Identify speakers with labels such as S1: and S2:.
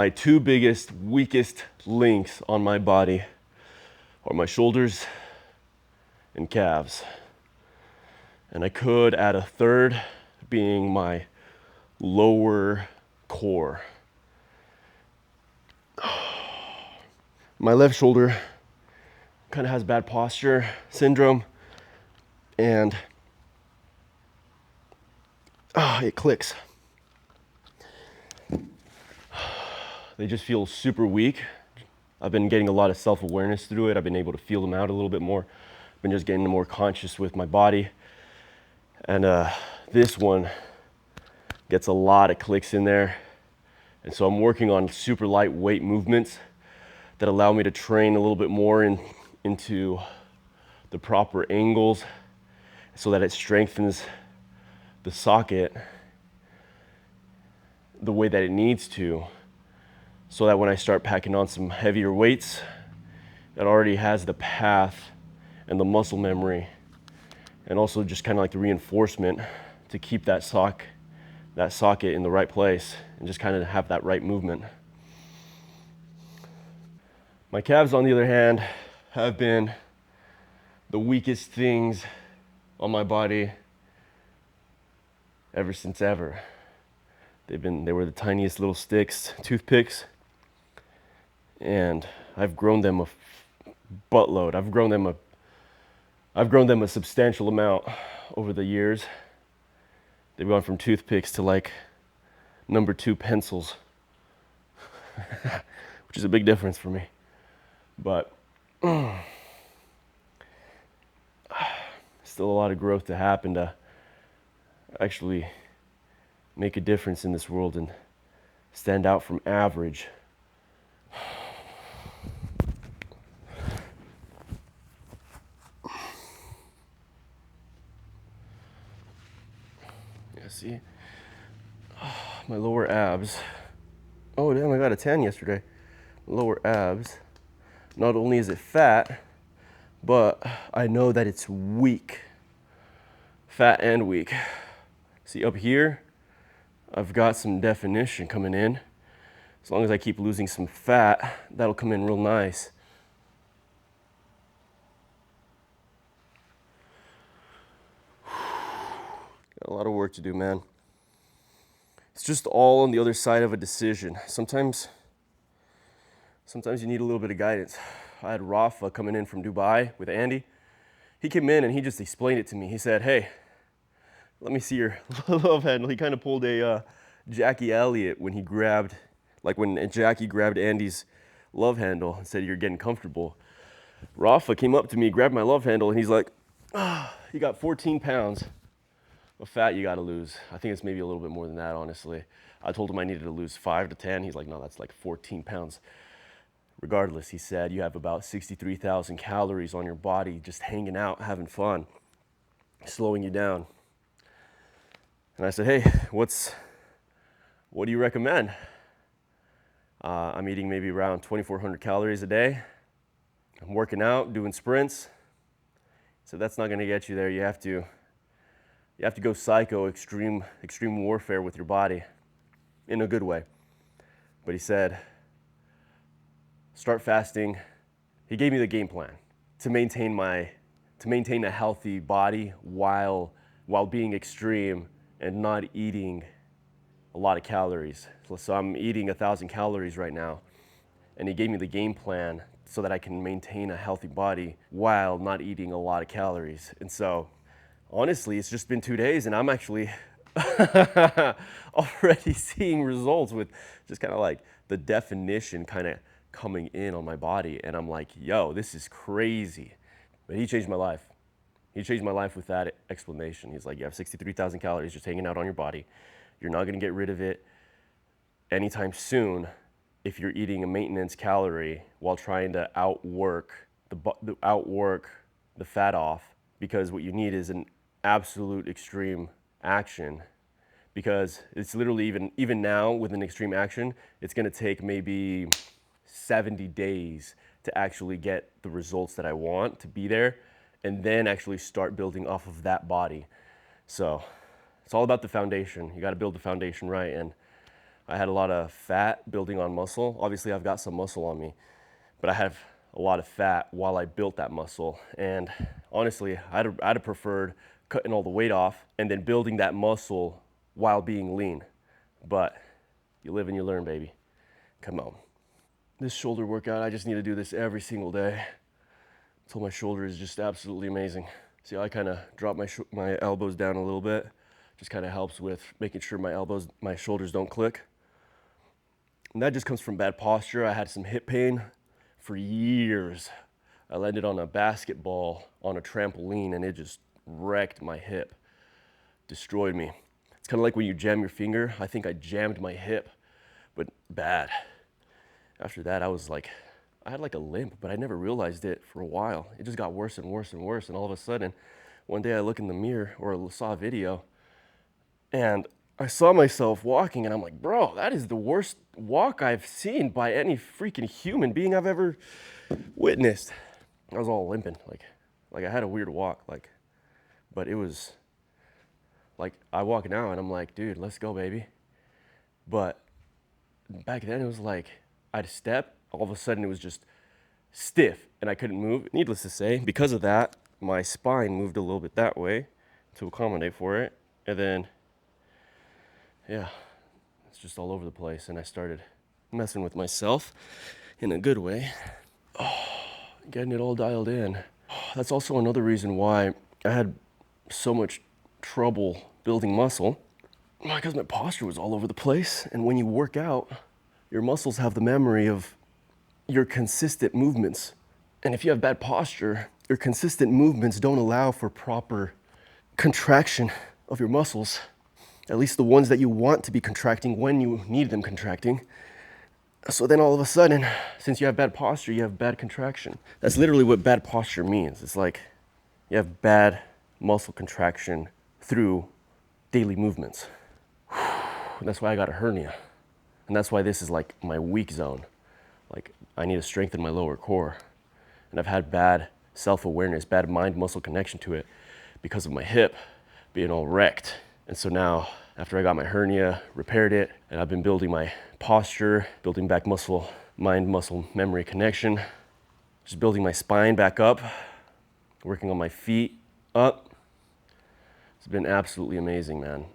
S1: My two biggest, weakest links on my body are my shoulders and calves. And I could add a third, being my lower core. My left shoulder kind of has bad posture syndrome, and it clicks. They just feel super weak. I've been getting a lot of self-awareness through it. I've been able to feel them out a little bit more. I've been just getting more conscious with my body. And this one gets a lot of clicks in there. And so I'm working on super lightweight movements that allow me to train a little bit more into the proper angles so that it strengthens the socket the way that it needs to, so that when I start packing on some heavier weights, it already has the path and the muscle memory, and also just kind of like the reinforcement to keep that socket in the right place and just kind of have that right movement. My calves, on the other hand, have been the weakest things on my body ever since ever. They were the tiniest little sticks, toothpicks, and I've grown them a buttload. I've grown them a substantial amount over the years. They've gone from toothpicks to like number 2 pencils, which is a big difference for me. But still a lot of growth to happen to actually make a difference in this world and stand out from average. Yeah, see? My lower abs. Oh, damn, I got a tan yesterday. Lower abs. Not only is it fat, but I know that it's weak. Fat and weak. See, up here, I've got some definition coming in. As long as I keep losing some fat, that'll come in real nice. Got a lot of work to do, man. It's just all on the other side of a decision. Sometimes you need a little bit of guidance. I had Rafa coming in from Dubai with Andy. He came in and he just explained it to me. He said, hey, let me see your love handle. He kind of pulled a Jackie Elliott when Jackie grabbed Andy's love handle and said, you're getting comfortable. Rafa came up to me, grabbed my love handle, and he's like, you got 14 pounds of fat you got to lose. I think it's maybe a little bit more than that, honestly. I told him I needed to lose 5 to 10. He's like, no, that's like 14 pounds. Regardless, he said, you have about 63,000 calories on your body just hanging out, having fun, slowing you down. And I said, hey, what do you recommend? I'm eating maybe around 2,400 calories a day. I'm working out, doing sprints. So that's not gonna get you there. You have to go psycho, extreme warfare with your body in a good way. But he said, start fasting. He gave me the game plan to maintain a healthy body while being extreme and not eating a lot of calories. So I'm eating 1,000 calories right now. And he gave me the game plan so that I can maintain a healthy body while not eating a lot of calories. And so honestly, it's just been 2 days and I'm actually already seeing results with just kind of like the definition kind of coming in on my body. And I'm like, yo, this is crazy. But he changed my life. He changed my life with that explanation. He's like, you have 63,000 calories just hanging out on your body. You're not gonna get rid of it anytime soon if you're eating a maintenance calorie while trying to outwork the fat off, because what you need is an absolute extreme action, because it's literally even now with an extreme action, it's gonna take maybe 70 days to actually get the results that I want to be there, and then actually start building off of that body. So it's all about the foundation. You got to build the foundation right, and I had a lot of fat building on muscle. Obviously, I've got some muscle on me, but I have a lot of fat while I built that muscle. And honestly, I'd have preferred cutting all the weight off and then building that muscle while being lean. But you live and you learn, baby. Come on. This shoulder workout, I just need to do this every single day until my shoulder is just absolutely amazing. See, I kind of drop my elbows down a little bit. Just kind of helps with making sure my shoulders don't click. And that just comes from bad posture. I had some hip pain for years. I landed on a basketball on a trampoline and it just wrecked my hip, destroyed me. It's kind of like when you jam your finger. I think I jammed my hip, but bad. After that, I had like a limp, but I never realized it for a while. It just got worse and worse and worse. And all of a sudden, one day I look in the mirror or saw a video and I saw myself walking and I'm like, bro, that is the worst walk I've seen by any freaking human being I've ever witnessed. I was all limping, like I had a weird walk, but it was like I walk now and I'm like, dude, let's go, baby. But back then it was like I'd step, all of a sudden it was just stiff and I couldn't move. Needless to say, because of that, my spine moved a little bit that way to accommodate for it. And then, yeah, it's just all over the place. And I started messing with myself in a good way. Getting it all dialed in. That's also another reason why I had so much trouble building muscle, because my posture was all over the place. And when you work out, your muscles have the memory of your consistent movements. And if you have bad posture, your consistent movements don't allow for proper contraction of your muscles, at least the ones that you want to be contracting when you need them contracting. So then all of a sudden, since you have bad posture, you have bad contraction. That's literally what bad posture means. It's like you have bad muscle contraction through daily movements. And that's why I got a hernia. And that's why this is like my weak zone. Like I need to strengthen my lower core. And I've had bad self-awareness, bad mind-muscle connection to it because of my hip being all wrecked. And so now, after I got my hernia, repaired it, and I've been building my posture, building back muscle, mind-muscle memory connection, just building my spine back up, working on my feet up. It's been absolutely amazing, man.